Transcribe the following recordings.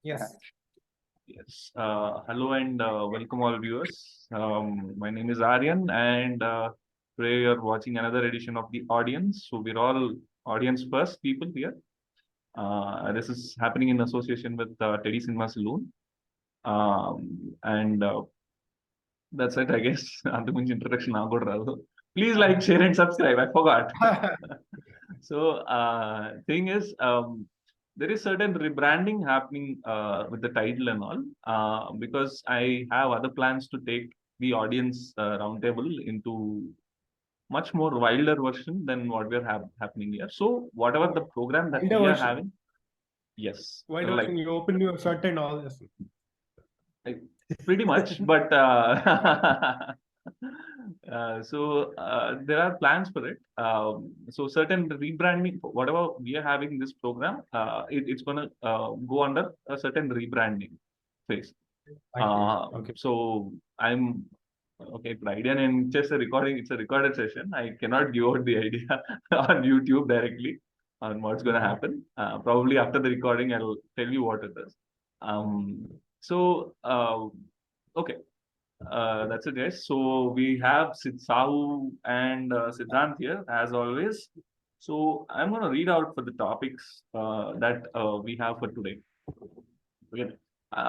Yes. Yes. Hello and welcome all viewers. My name is Aryan, and today you're watching another edition of the audience. So we're all audience first people here. This is happening in association with Teddy Cinema Saloon. And that's it, I guess. అంతకుమించి introduction నాకు కూడా రాదు. Please like, share, and subscribe. I forgot. So, thing is, there is certain rebranding happening with the title and all, because I have other plans to take the audience roundtable into much more wilder version than what we are happening here. So, whatever the program that Wilder we are version. having, yes, Wilder like version, you open your shirt and all this. pretty much, but there are plans for it. So certain rebranding, whatever we are having this program, it's gonna go under a certain rebranding phase. Okay. So I'm okay. The idea and just a recording. It's a recorded session. I cannot give out the idea on YouTube directly on what's going to happen. Probably after the recording, I'll tell you what it is. So okay, that's it, guys. So we have Sahu and Siddhanth here as always. So I'm going to read out for the topics that we have for today. Okay.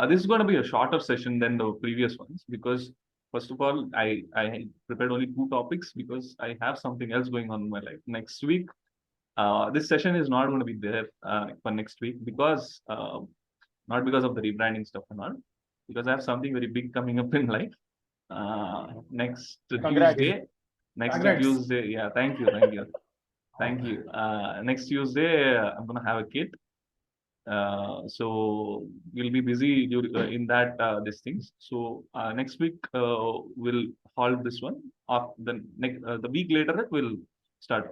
This is going to be a shorter session than the previous ones because, first of all, I prepared only two topics because I have something else going on in my life. Next week, this session is not going to be there for next week because not because of the rebranding stuff and all, because I have something very big coming up in life. Next Congrats. Tuesday, next Congrats. Tuesday, yeah, thank you, thank you. Next Tuesday, I'm going to have a kid. So we'll be busy in that these things. So next week we'll halt this one. The week later we'll start.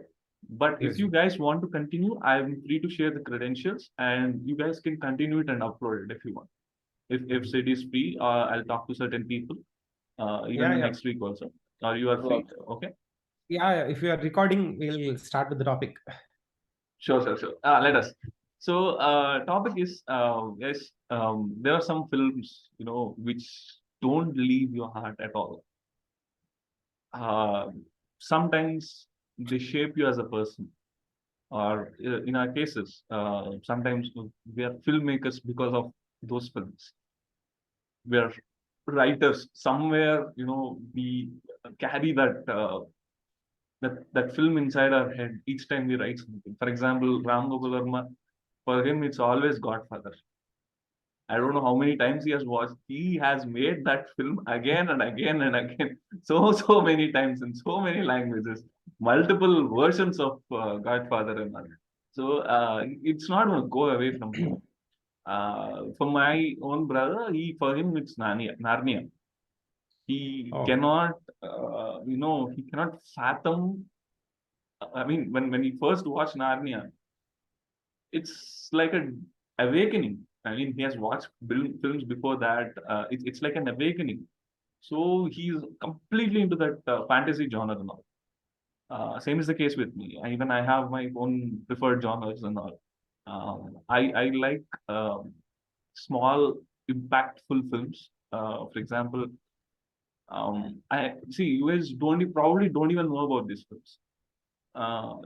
But if you guys want to continue, I'm free to share the credentials, and you guys can continue it and upload it if you want. If it is free, I'll talk to certain people even next week also. Or you are free, okay? Yeah, if you are recording, we'll start with the topic. Sure. Let us. So, topic is yes. There are some films, which don't leave your heart at all. Sometimes they shape you as a person, or in our cases, sometimes we are filmmakers because of those films. We are writers somewhere. We carry that film inside our head each time we write something. For example, Ram Gopal Verma, for him, it's always Godfather. I don't know how many times he has watched. He has made that film again and again and again, so many times in so many languages, multiple versions of Godfather and all. So it's not going to go away from him. For my own brother, for him it's Narnia. He cannot, he cannot fathom. I mean, when he first watched Narnia, it's like an awakening. I mean, he has watched films before that. It's like an awakening. So he's completely into that fantasy genre and all. Same is the case with me. Even I have my own preferred genres and all. I like small, impactful films. For example, I see you guys probably don't even know about these films.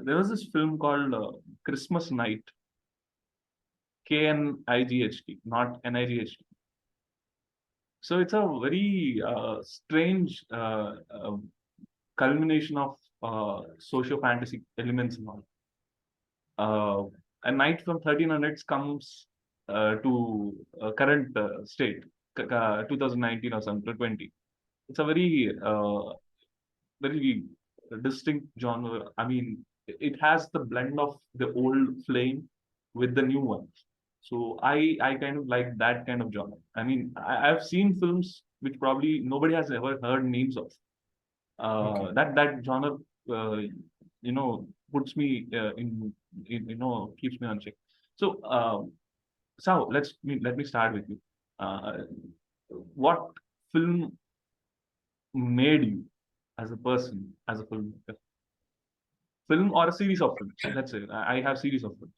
There was this film called Christmas Night. KNIGHT, not NIGHT. So it's a very strange culmination of socio fantasy elements and all. A night from 1300s comes to current state, 2019 or something, 20. It's a very distinct genre. I mean, it has the blend of the old flame with the new ones. So I kind of like that kind of genre. I mean, I've seen films which probably nobody has ever heard names of. That genre, puts me keeps me on check. So, let me start with you. What film made you as a person, as a filmmaker? Film or a series of films? Let's say I have series of films.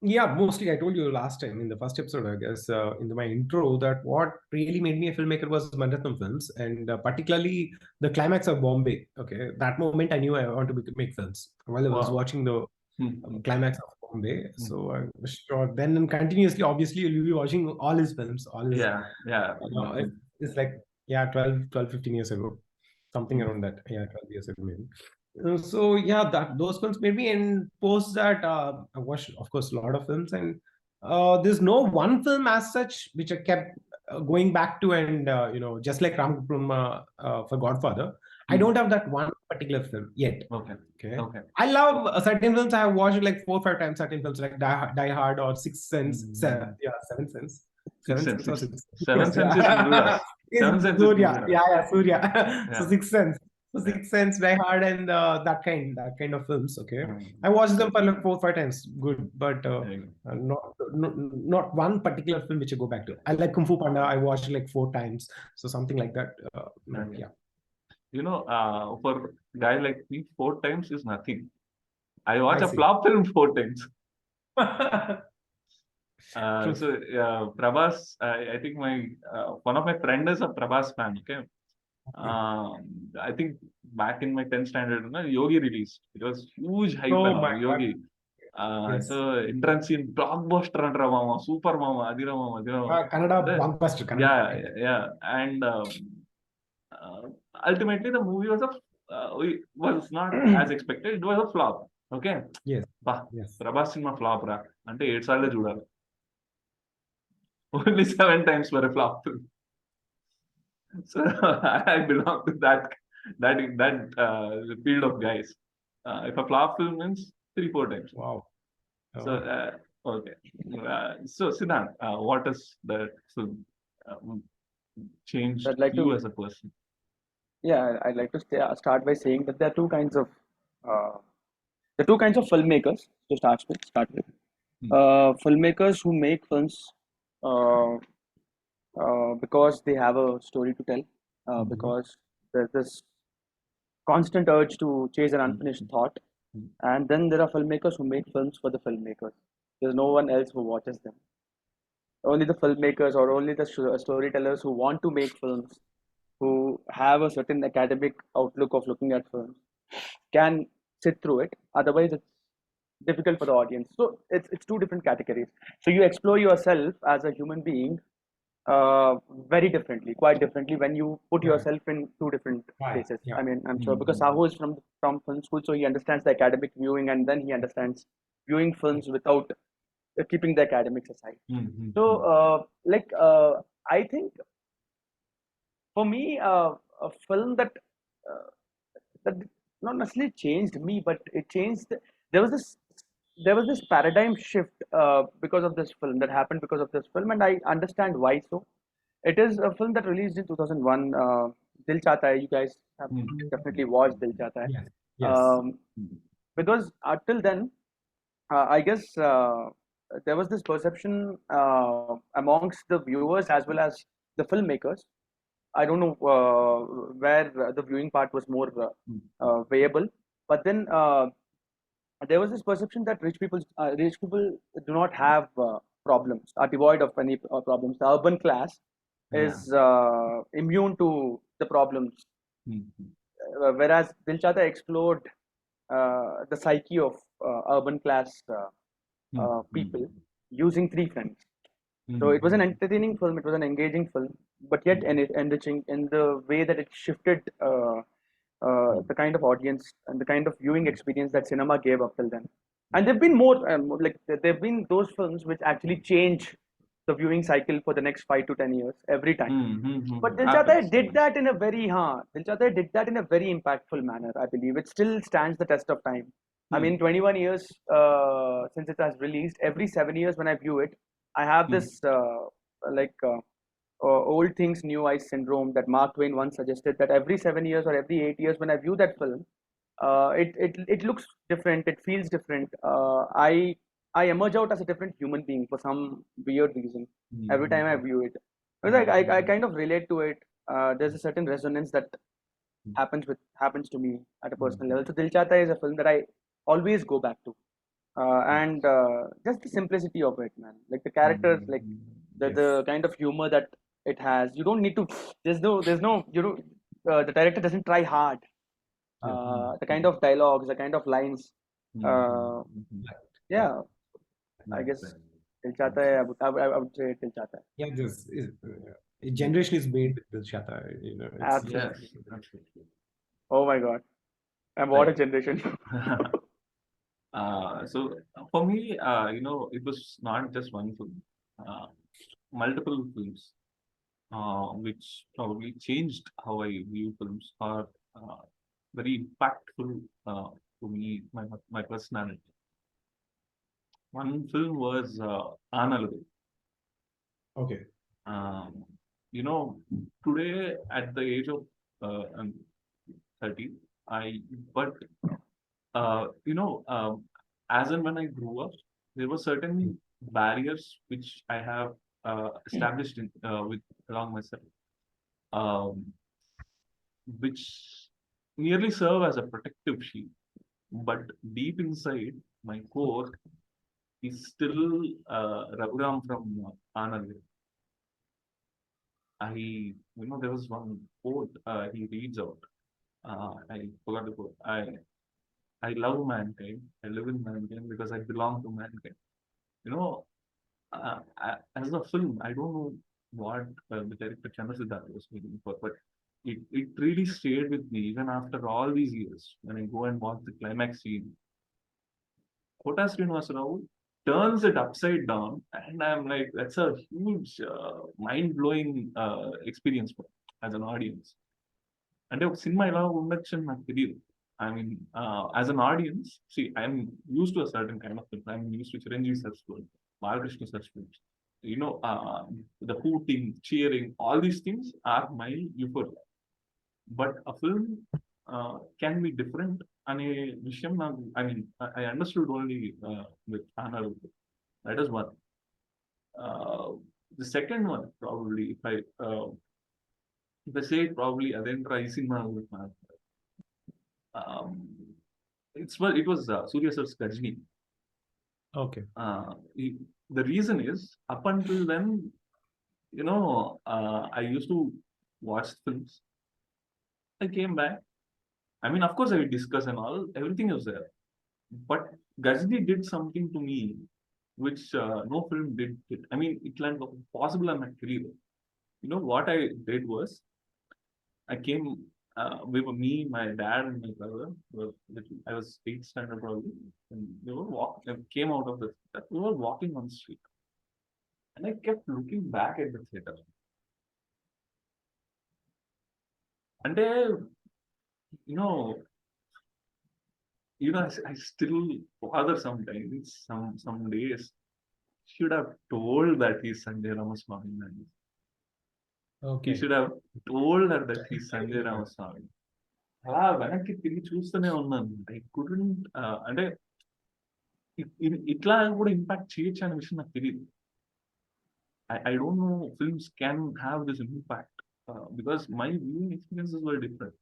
Yeah, mostly I told you last time in the first episode, I guess, in my intro, that what really made me a filmmaker was Manratnam films, and particularly the climax of Bombay. Okay, that moment I knew I want to make films while I was Wow. watching the Hmm. climax of Bombay. Hmm. So I was sure then and continuously, obviously, you'll be watching all his films, all his, Yeah. it's like, yeah, 15 years ago, something Hmm. around that. Yeah, 12 years ago, maybe. So yeah, that those films made me, and post that I watched, of course, a lot of films, and there's no one film as such which I kept going back to, and just like Ram Brahma for Godfather, I Hmm. don't have that one particular film yet. Okay. Okay, Okay. I love certain films. I have watched like 4 or 5 times. Certain films like Die Hard or Sixth Sense. Hmm. Yeah, Seventh Sense. Sixth Seventh Sense. Sense or Sixth Sense. Seven Yes, Sense is yeah. Murugas. Is Seven Sense is Surya. Murugas. Yeah, Surya. So Yeah. Sixth Sense. So Yeah. Sixth Sense, Die Hard, and that kind of films. Okay, Hmm. I watched them for like 4 or 5 times. Good, but Very good. not one particular film which I go back to. I like Kung Fu Panda. I watched like 4 times. So something like that. Okay. Yeah, For guy like me, 4 times is nothing. I watch I a see. flop film 4 times. True. Prabhas, I think my one of my friend is a Prabhas fan. Okay, Okay. I think back in my 10th standard, Yogi released. It was huge hype Oh and my all. God. Yogi. Yes. So entrance scene blockbuster and Mama, super Mama, Adira Mama, Adira Mama. Kannada blockbuster. Kannada. Yeah, and uh, ultimately the movie was not as expected. It was a flop. Okay, Yes. బా Yes. Prabhas cinema flop రా అంటే 7 సార్లే చూడాలి. Only 7 times for a flop film. So I belong to that field of guys. If a flop film means 3 4 times. Wow. So okay. So Siddhanth, what is the film changed I'd like you to, as a person? I'd like to start by saying that uh, there are two kinds of filmmakers to start with. Hmm. Filmmakers who make films uh, because they have a story to tell, because there's this constant urge to chase an unfinished thought, Hmm. and then there are filmmakers who make films for the filmmakers. There's no one else who watches them. Only the filmmakers or only the storytellers who want to make films, who have a certain academic outlook of looking at films, can sit through it. Otherwise, it's difficult for the audience. So it's two different categories. So you explore yourself as a human being very differently, quite differently, when you put Right. yourself in two different Right. places. Yeah. I mean, I'm sure because Hmm. Sahu is from film school, so he understands the academic viewing, and then he understands viewing films without keeping the academics aside. Hmm. So, I think for me, a film uh, that not necessarily changed me, but it changed. There was this there was this paradigm shift because of this film that happened because of this film, and I understand why. So, it is a film that released in 2001. Dil Chahta Hai. You guys have Hmm. definitely watched Dil Chahta Hai. Yes. Yes. Um, because till then, I guess there was this perception amongst the viewers as well as the filmmakers. I don't know where the viewing part was more viable, but then there was this perception that rich people do not have problems, are devoid of any problems. The urban class Yeah. is immune to the problems, Hmm. whereas Dilchata explored the psyche of urban class people using three friends. So it was an entertaining film. It was an engaging film, but yet enriching in the way that it shifted the kind of audience and the kind of viewing experience that cinema gave up till then. And there've been more there've been those films which actually change the viewing cycle for the next 5 to 10 years every time. But Dil Chahta Hai did that in a Dil Chahta Hai did that in a very impactful manner. I believe it still stands the test of time. I mean, 21 years since it has released, every 7 years when I view it, I have this like old things, new eyes syndrome that Mark Twain once suggested that every 7 years or every 8 years when I view that film, it looks different, it feels different. I emerge out as a different human being for some weird reason every time I view it. Because I kind of relate to it. There's a certain resonance that happens to me at a personal level. So Dil Chahta Hai is a film that I always go back to. and just the simplicity of it, man. Like the characters, like the kind of humor that it has. You don't need to. There's no. You know, the director doesn't try hard. The kind of dialogues, the kind of lines. Uh, yeah, I guess Dil Chahta Hai. I would say Dil Chahta Hai. Yeah, this is generation is made with Dil Chahta Hai, you know. It's, Absolutely. Yes, absolutely. Oh my God. And what a Right. generation. So for me, it was not just one film, multiple films, which probably changed how I view films, are very impactful to me, my personality. One film was Analadu. okay. Um, Today at the age of I'm 30, but as and when I grew up, there were certain barriers which I have established with along myself, um, which merely serve as a protective shield. But deep inside, my core is still Raghuram from Anand. There was one quote he reads out. I forgot the quote. I love mankind. I live in mankind because I belong to mankind. You know, as a film, I don't know what the director Chandrasiddharth was looking for, but it really stayed with me even after all these years. When I go and watch the climax scene, Kota Srinivasa Rao turns it upside down, and I'm like, that's a huge, mind-blowing experience for as an audience. అంటే ఒక cinema ఎలా ఉండొచ్చు అని నాకు తెలియదు. I mean, as an audience, see, I'm used to a certain kind of film. I'm used to Chiranjeevi such film, Balakrishna such films. The hooting, cheering, all these things are my euphoria. But a film can be different అనే విషయం నాకు, I understood only with Anna. That is one. The second one, probably, if I say it, probably అదేంట్రా ఈ cinema with my it was Surya Sir's Gajni. Okay. The reason is, up until then, I used to watch films. I came back. I mean, of course, I would discuss and all. Everything was there. But Gajni did something to me which no film did. I mean, it landed possible in my career. You know what I did was, I came. We were me, my dad, and my brother. I was 8th standard probably, and we were came out of the. We were walking on the street, and I kept looking back at the theater. And you know, I still bother sometimes. Some days, should have told that he's Sanjay Ramaswamy. He Okay. should have told her that he's Sanjay Ramaswamy. అలా వెనక్కి తిరిగి చూస్తూనే ఉన్నాను. I couldn't అంటే ఇట్లా కూడా impact చేయొచ్చు అనే విషయం నాకు తెలియదు. I don't know films can have this impact because my viewing experiences were different.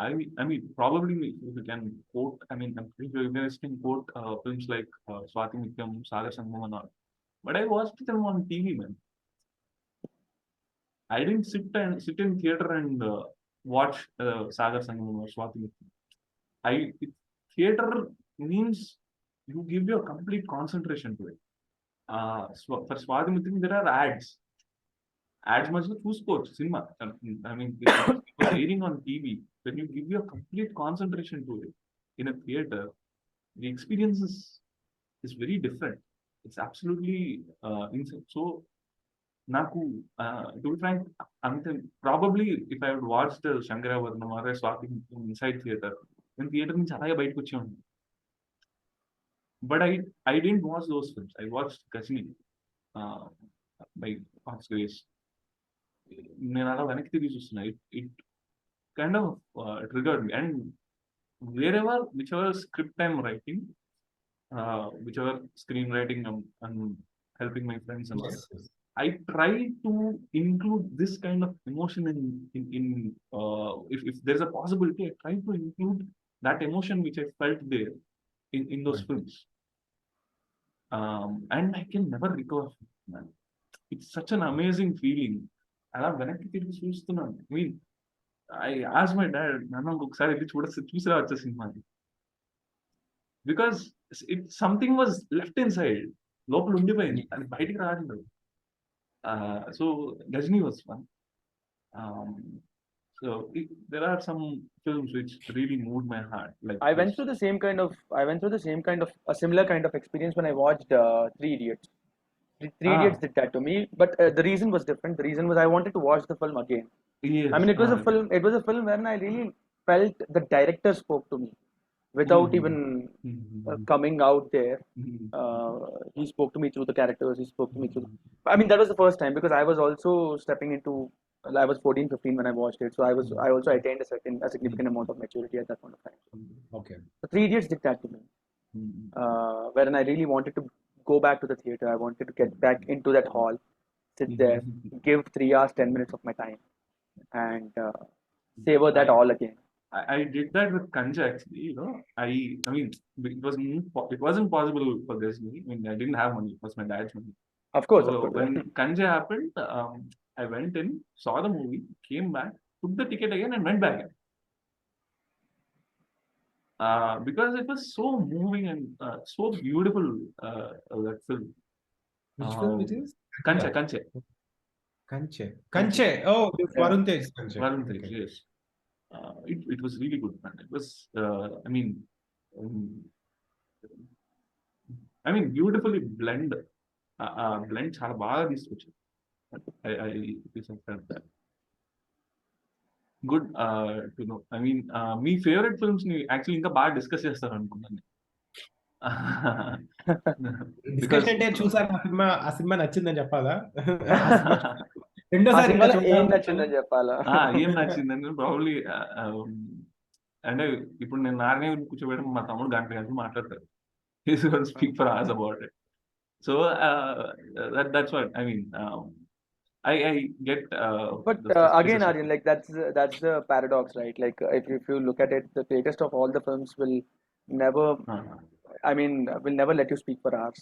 I mean, probably if you can quote, I'm pretty sure you guys can quote films like Swati Mithyam, Sagar Sangam and all. But I watched them on TV, man. I didn't sit in theater and watch Sagar Sangam or Swati Mithyam. Theater means you give your complete concentration to it. For Swati Mithyam, there are ads. Ads must చూసుకోవచ్చు cinema. I mean, it was airing on TV. When you give your complete concentration to it in a theater, the experience is very different. It's absolutely insane. So, నాకు to be frank, probably if I would watch the Shankaravarnam or Swati inside theater, then theater నుంచి అలాగే బయటకు వచ్చి ఉంది. But I didn't watch those films. I watched Gajni by God's grace. నేను అలా వెనక్కి తిరిగి చూస్తున్నా. It kind of triggered me. And whichever script I'm writing, whichever screenwriting I'm helping my friends and all, I try to include this kind of emotion in if there's a possibility, I try to include that emotion which I felt there in those films. and I can never recover from it, man. It's such an amazing feeling. అలా వెనక్కి తిరిగి చూస్తున్నాను. I mean, I asked my dad, నాన్న ఒకసారి వెళ్ళి చూసిరా వచ్చే cinema because it something was left inside, లోపల ఉండిపోయింది, అది బయటికి రాలేదు. So Ghajini was fun. So there are some films which really moved my heart. Like I went through the same kind of a similar kind of experience when I watched Three Idiots. Three Idiots did that to me, but the reason was different. The reason was I wanted to watch the film again. Yes, I mean, it was a film. It was a film wherein I really felt the director spoke to me without even coming out there. He spoke to me through the characters. He spoke to me through. I mean, that was the first time because I was also stepping into. I was 14, 15 when I watched it, so I also attained a significant amount of maturity at that point of time. Okay. So Three Idiots did that to me, wherein I really wanted to go back to the theater. I wanted to get back into that hall, sit there, give 3 hours, 10 minutes of my time, and savor that all again. I did that with Kanja actually. You know, I mean, it wasn't possible for Disney. I mean, I didn't have money. It was my dad's money. Of course, So of course. when Kanja happened, I went in, saw the movie, came back, took the ticket again, and went back again. Because it was so moving and so beautiful, that film. Which film it is? Kanche. Kanche. Oh, Varun Tej Kanche. Varun Tej, yes. It was really good, man. It was, beautifully blend చాలా బాగా తీసుకొచ్చారు. I felt that. Good to know. I mean, me favourite films ని actually ఇంకా బాగా discuss చేస్తారు అనుకున్నాను. Discussion అంటే చూసారు ఆ సినిమా నచ్చిందని చెప్పాలా? ఏం నచ్చిందని చెప్పాలా? ఏం నచ్చిందని ప్రాబ్లీ అంటే ఇప్పుడు నేను నారాయణ కూర్చోబెట్టి మా తమ్ముడు గంటలు మాట్లాడతారు. He's going to speak for us about it. So that's what I mean. I get. But again, Aryan, like that's the paradox, right? Like if you look at it, the greatest of all the films will never. Will never let you speak for hours.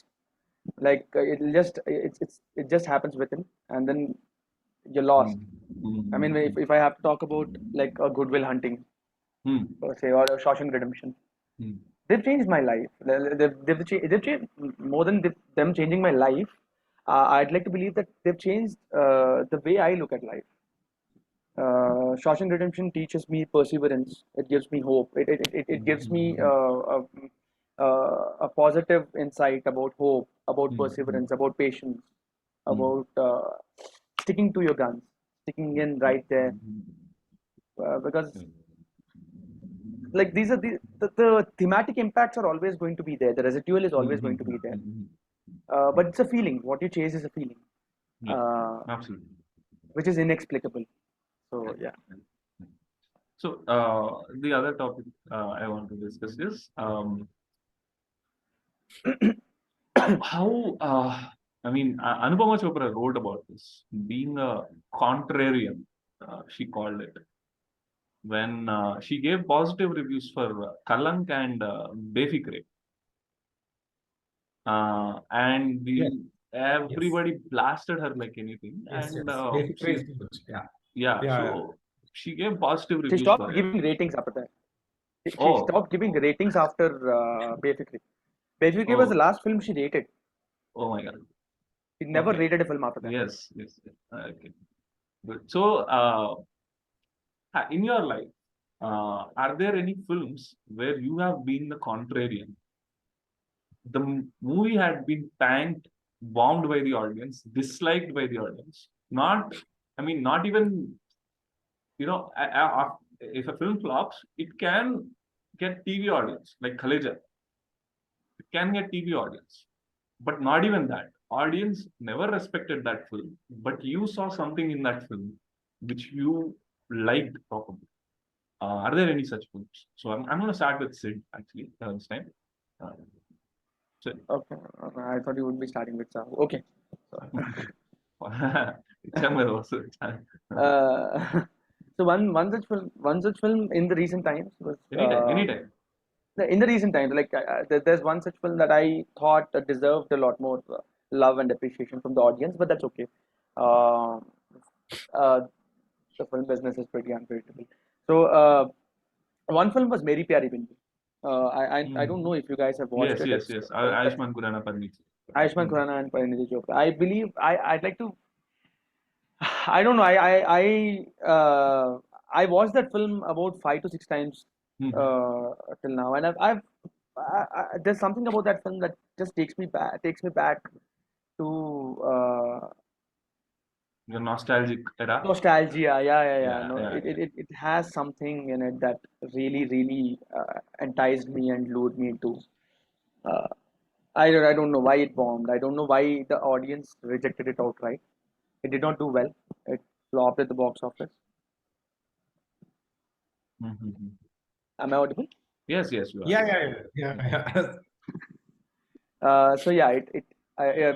Like it just happens within, and then you're lost. I mean, if I have to talk about like a Good Will Hunting, or say, or a Shawshank Redemption. They've changed my life. They've changed more than them changing my life. I'd like to believe that they've changed the way I look at life. Shawshank Redemption teaches me perseverance. It gives me hope. It gives me a positive insight about hope, about perseverance, about patience, about sticking to your guns, sticking in right there. Because like these are the thematic impacts are always going to be there. The residual is always going to be there. But it's a feeling. What you chase is a feeling. Absolutely. Which is inexplicable. So yeah. So the other topic I want to discuss is how Anupama Chopra wrote about this, being a contrarian, she called it, when she gave positive reviews for Kalank and Befikre. And everybody blasted her like anything. So she gave positive reviews. She stopped giving ratings after that. She stopped giving ratings after Befikre. Befikre was the last film she rated. Oh my God. She never rated a film after that. Yes. Okay. Good. So in your life, are there any films where you have been the contrarian? The movie had been tanked, bombed by the audience, disliked by the audience. Not even, if a film flops, it can get TV audience, like Kaleja. It can get TV audience. But not even that. Audience never respected that film. But you saw something in that film which you liked probably. Are there any such films? So I'm going to start with Sid, actually, this time. Sid. Okay. I thought you would be starting with Sahu. Okay. So one such film in the recent times was anytime. in the recent times, like there's one such film that I thought deserved a lot more love and appreciation from the audience, but that's okay. Uh, uh, the film business is pretty unpredictable. So one film was Meri Pyari Bindi. I don't know if you guys have watched Yes, it. yes, yes. Ayushmann Khurrana Parneet. Ayushmann Khurrana and Pariniti Chopra. I believe I'd like to. I don't know. I watched that film about 5 to 6 times till now, and there's something about that film that just takes me back to The nostalgic era. nostalgia. Yeah. Yeah, No, yeah, it has something in it that really enticed me and lured me into. Uh, I don't know why it bombed. I don't know why the audience rejected it outright. It did not do well. It flopped at the box office. Mm-hmm. Am I audible? Yes, yes, you are. Yeah. So yeah,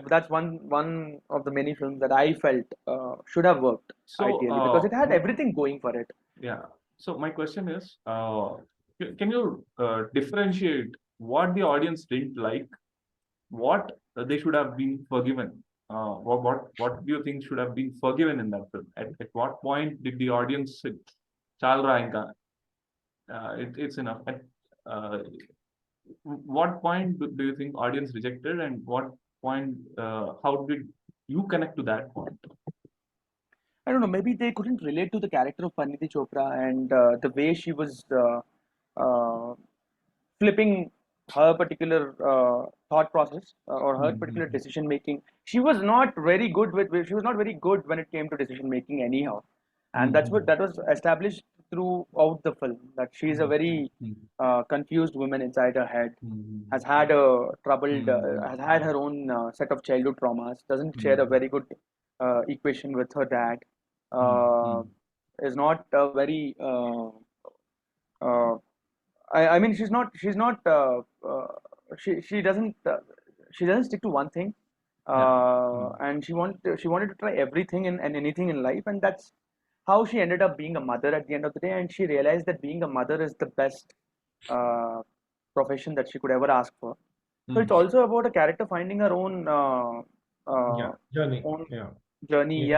that's one of the many films that I felt should have worked ideally because it had everything going for it. Yeah. So my question is, can you differentiate what the audience didn't like, what they should have been forgiven? What do you think should have been forgiven in that film? At what point did the audience say, "Chal raha hai inka, it's enough"? At what point do you think audience rejected, and what point? How did you connect to that point? I don't know. Maybe they couldn't relate to the character of Parniti Chopra and the way she was flipping her particular thought process or her particular decision making. She was not very good she was not very good when it came to decision making anyhow, and that was established throughout the film, that she is a very confused woman inside her head, has had a troubled has had her own set of childhood traumas, doesn't share a very good equation with her dad, is not very uh, I mean she's not she doesn't stick to one thing, and she wanted to try everything and anything in life, and that's how she ended up being a mother at the end of the day, and she realized that being a mother is the best profession that she could ever ask for. So it's also about a character finding her own Journey. own Yeah. journey,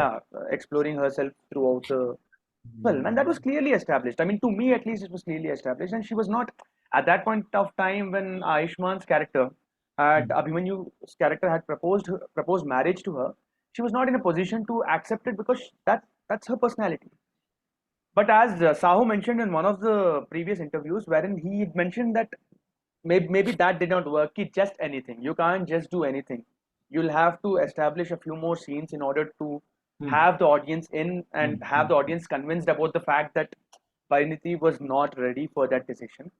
exploring herself throughout the film, and that was clearly established. I mean, to me at least, it was clearly established, and she was not at that point of time when Ayushman's character Abhimanyu's character had proposed marriage to her. She was not in a position to accept it because that's her personality. But as Sahu mentioned in one of the previous interviews, wherein he mentioned that maybe that did not work. It's just anything. You can't just do anything. You'll have to establish a few more scenes in order to have the audience in and have the audience convinced about the fact that Pariniti was not ready for that decision.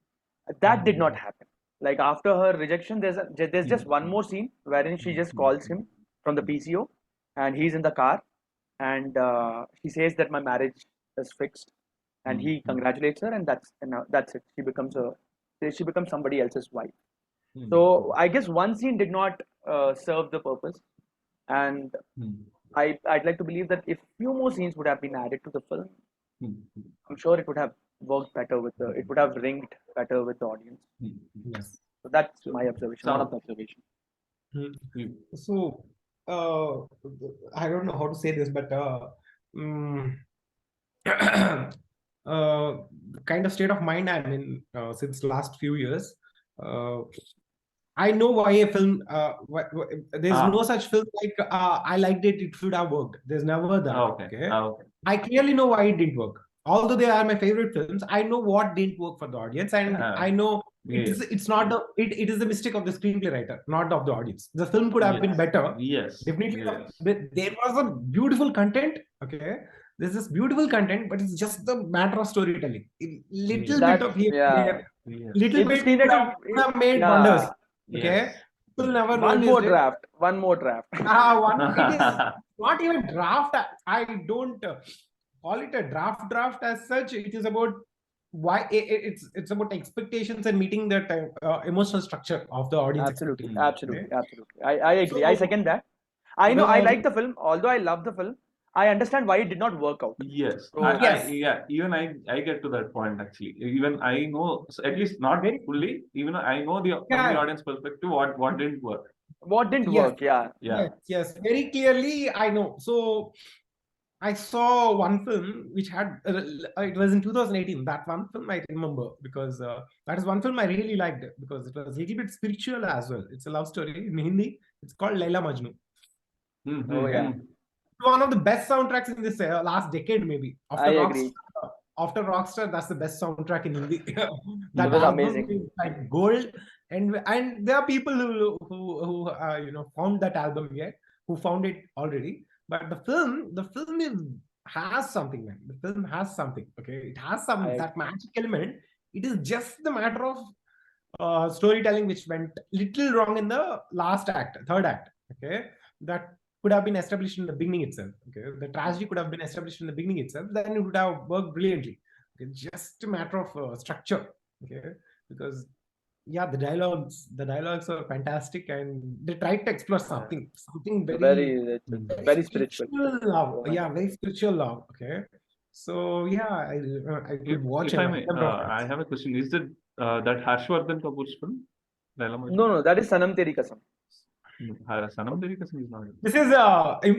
That did not happen. Like after her rejection, there's just one more scene wherein she just calls him from the PCO, and he's in the car, and she says that my marriage is fixed, and he congratulates her, and that's it. She becomes somebody else's wife. So I guess one scene did not serve the purpose, and I'd like to believe that if few more scenes would have been added to the film, I'm sure it would have worked better it would have ringed better with the audience. Yes. So that's my observation. One of the observations. So I don't know how to say this, but kind of state of mind I'm in since last few years. I know why a film. There's no such film like I liked it. It should have worked. There's never that. Okay. I clearly know why it didn't work. Although they are my favorite films, I know what didn't work for the audience, and I know it's not it is the mistake of the screenplay writer, not of the audience. The film could have been better. Yes, definitely. There was a beautiful content. Okay, there's this beautiful content, but it's just the matter of storytelling. Little bit of here, little bit could have made wonders. Okay, people never one more draft. It is not even draft. I don't call it a draft as such. It is about why it's about expectations and meeting that emotional structure of the audience. Absolutely. I agree. I second that. I know I like the film, although I love the film. I understand why it did not work out. Yes, So, Yes. even I get to that point actually. Even I know, at least not Very- fully. Even I know from the Yeah. audience perspective what didn't work. what didn't Yes. work? Yeah. Yeah. Yes, very clearly I know. So I saw one film which had it was in 2018. That one film I remember because that is one film I really liked because it was a little bit spiritual as well. It's a love story in Hindi. It's called Laila Majnu. Oh, yeah. One of the best soundtracks in this last decade, maybe I agree. After Rockstar, that's the best soundtrack in Hindi. It That was album amazing. is like gold, and there are people who found that album yet, who found it already. But the film has something, man. The film has something. Okay, it has that magic element. It is just the matter of storytelling which went little wrong in the last act, third act. Okay, that could have been established in the beginning itself. Okay, the tragedy could have been established in the beginning itself. Then it would have worked brilliantly. Okay, just a matter of structure. Okay, because the dialogues are fantastic, and they tried to explore something very Very spiritual. love. Yeah, very spiritual love. Okay, so I could watch. If I may, I have a question. Is it that Harshvardhan Kapoor's film? Laila Majnu? No, that is Sanam Teri Kasam. Sanam Teri Kasam is not. This is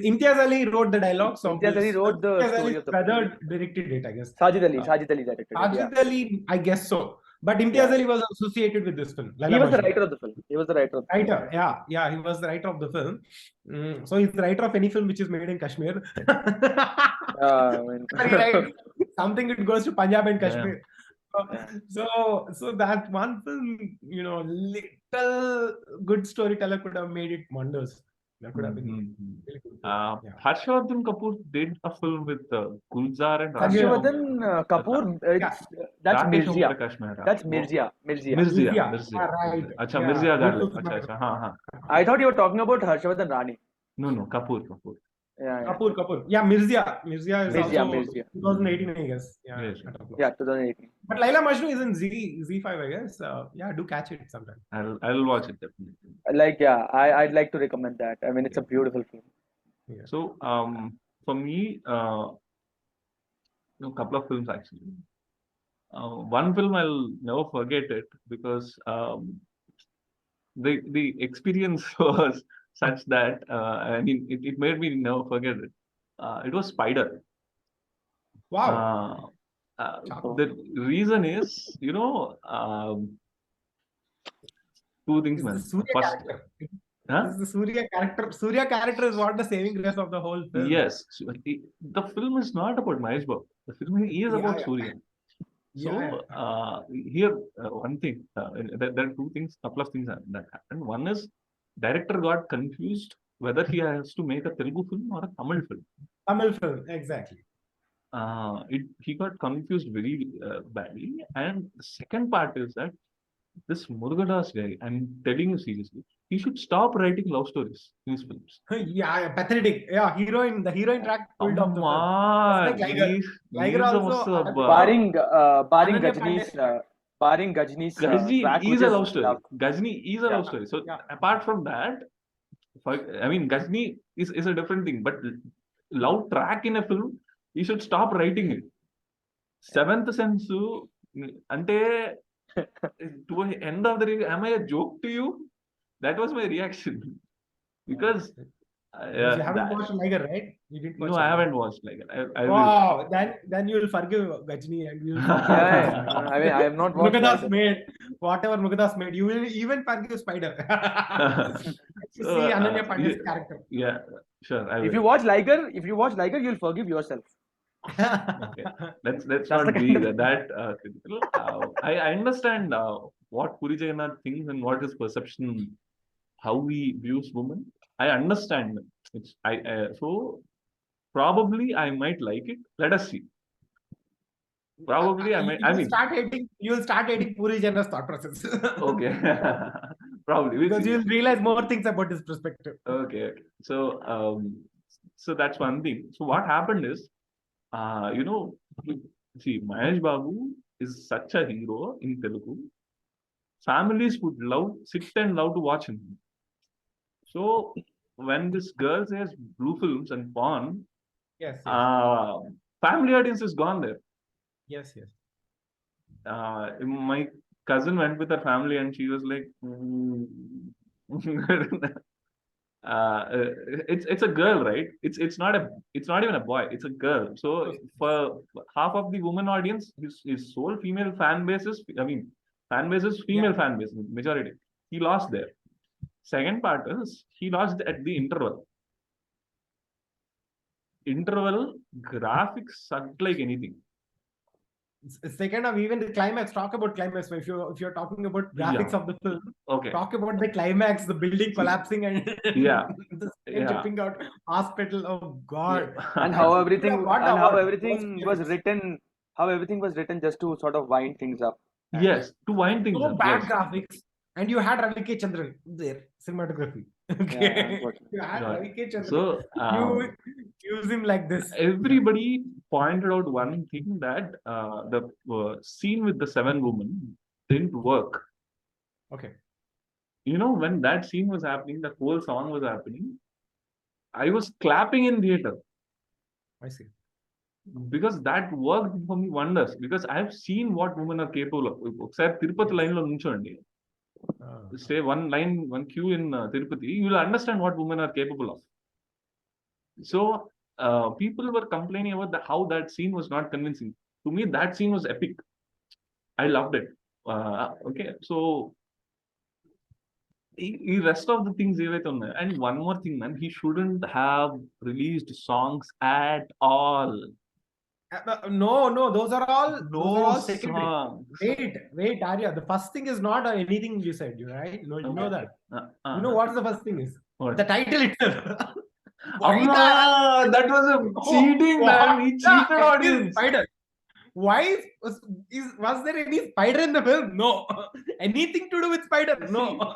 Imtiaz Ali wrote the dialogues of Imtiaz Ali this. wrote the Imtiaz story Ali's of the brother directed it, I guess. Sajid Ali directed it. Yeah. Sajid Ali, I guess so. But Imtiaz Ali was associated with this film. He was the writer of the film. He was the writer of the film. Yeah, he was the writer of the film. So he's the writer of any film which is made in Kashmir. Something it goes to Punjab and Kashmir. So that one film, little good storyteller could have made it wonders. That could have been really good. Harshvardhan Kapoor did a film with Gulzar and Harshvardhan Kapoor, that's Mirzia. That's Mirzia. Right. Acha, Mirzia Garle. Acha. I thought you were talking about Harshvardhan Rani. No, Kapoor. Kapoor. Yeah, Mirzia is also 2018, I guess. Yeah, 2018. But Laila Majnu is in Z5, I guess. Do catch it sometime. I'll watch it definitely. I'd like to recommend that. I mean, it's a beautiful film. Yeah. So, for me, a couple of films actually. One film I'll never forget it because the experience was such that it made me never forget it. It was Spider. Wow. The reason is, two things, man. First, this is the Surya character. Surya character is what the saving grace of the whole film. Yes, the film is not about Mahesh Babu. The film is about Surya. So here, one thing, there are two things, couple of things that happened. One is director got confused whether he has to make a Telugu film or a Tamil film. Tamil film, exactly. He got confused very badly. And the second part is that this Murugadas guy, I'm telling you seriously, he should stop writing love stories in his films. Pathetic. Yeah, the heroine track pulled off the film. Liger also, barring Gajni's Gajni is a love story. Gajni is a love story. So apart from that, Gajni is a different thing. But love track in a film, he should stop writing it. Seventh Sense, ante to the end of the review, am I a joke to you? That was my reaction. Because you haven't watched Liger, right? You didn't watch I haven't watched Liger. Wow, then you will forgive Gajni and you will forgive I have not watched Murugadas made. Whatever Murugadas made, you will even forgive Spider. See Ananya Pandey's character. Yeah, sure. If you watch Liger, you'll forgive yourself. Okay. Let's not be that critical. I understand what Puri Jagannath thinks and what his perception, how he views women. I understand. So probably I might like it. Let us see. Probably I might. You will start hating Puri Jagannath's thought process. Okay. Probably because you will realize more things about his perspective. Okay. So that's one thing. So what happened is, see, Mahesh Babu is such a hero in Telugu. Families would sit and love to watch him. So when this girl says blue films and porn, Yes. Family audience is gone there. Yes. My cousin went with her family and she was like, it's a girl, right? It's not even a boy, it's a girl. So for half of the woman audience, his sole female fan base is, female fan base, majority. He lost there. Second part is he lost at the interval. Graphics sucked like anything. Second of even the climax, talk about climax. If you're talking about graphics of the film, okay, talk about the climax, the building collapsing and the jumping out hospital. Oh God! And how everything was written, just to sort of wind things up. Yes, to wind things up. Bad graphics, and you had Ravi K. Chandran there, cinematography. Okay, you had Ravi K. Chandran. So you use him like this. Everybody pointed out one thing, that the scene with the 7 women didn't work. Okay. When that scene was happening, the whole song was happening, I was clapping in theater. I see. Because that worked for me wonders. Because I have seen what women are capable of. Tirupati line lo nunchondi. Stay one queue in Tirupati, you will understand what women are capable of. So people were complaining about how that scene was not convincing. To me, that scene was epic. I loved it. Okay, so the rest of the things, and one more thing, man, he shouldn't have released songs at all. No, those are all secondary. Songs. Wait, Arya. The first thing is not anything you said. You right? You know that. You know what the first thing is? What? The title itself. That was a cheating, man. He cheated audience. Spider. Why was there any spider in the film? No. Anything to do with spider? No.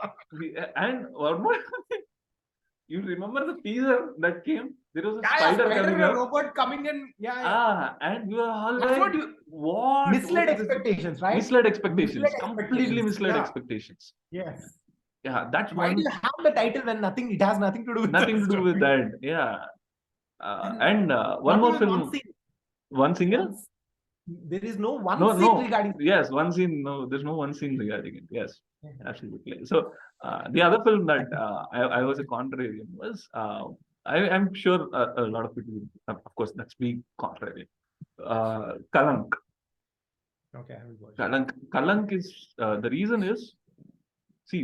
And one more. You remember the teaser that came? There was a spider coming up. Robot coming in. And you are all That's like, what? Misled expectations, right? Misled expectations. Completely misled expectations. Yes. Yeah, that's why do you have the title when it has nothing to do with that. Yeah. And one more film. One single? There is no one scene regarding. Yes, one scene. No, there's no one scene regarding it. Yes, absolutely. So the other film that I was a contrarian was, I'm sure a lot of people, of course, that's being contrarian. Kalank. Okay, I will watch. Kalank is, the reason is, see,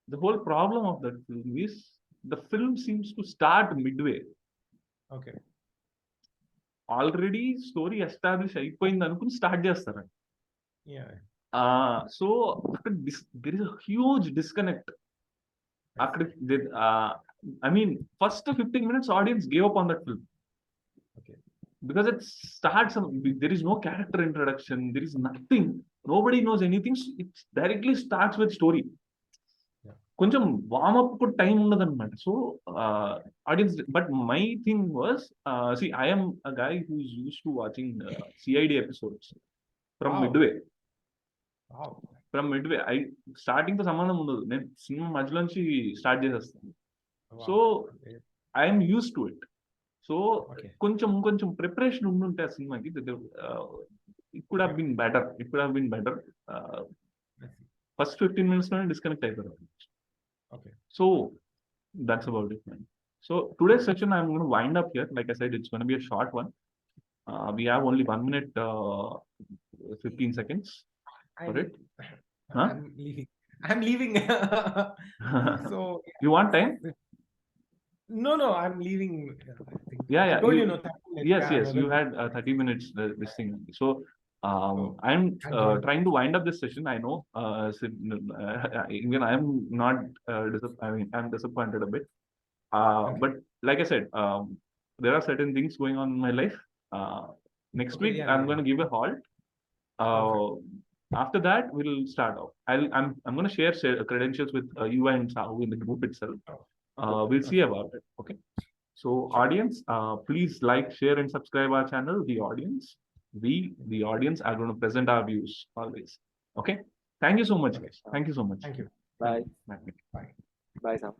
the whole problem of that film is the film seems to start midway. Okay. Already story established అయిపోయింది అనుకుని start చేస్తారు. So అక్కడ there is a huge disconnect. అక్కడ I mean, first 15 minutes audience gave up on that film. Okay. Because it starts, there is no character introduction, there is nothing, nobody knows anything. It directly starts with story. కొంచెం warm up కు time ఉండదు అనమాట. So audience, but my thing was, I am a guy who's used to watching CID episodes from midway. Starting తో సంబంధం ఉండదు, నేను cinema మధ్యలో నుంచి స్టార్ట్ చేసేస్తాను. So I'm used to it. So కొంచెం ప్రిపరేషన్ ఉండుంటే ఆ సినిమాకి, it could have been better. First 15 minutes లోనే డిస్కనెక్ట్ అయిపోయారు. Okay. So that's about it, man. So today's session I'm going to wind up here. Like I said, it's going to be a short one. We have only 1 minute 15 seconds for it. I'm leaving. So you want time? No, I'm leaving. Yeah. I told you, 30 minutes. Yes. You had 30 minutes this thing. So I'm trying to wind up this session. I know, even I'm not. I'm disappointed a bit. But like I said, there are certain things going on in my life. Next week, I'm going to give a halt. After that, we'll start off. I'm going to share credentials with you and Sahu in the group itself. We'll see about it. Okay. So, audience, please like, share, and subscribe our channel. The audience. We, the audience, are going to present our views always. Okay. Thank you so much, guys. Thank you so much. Thank you. Bye. Bye. Bye, Sam.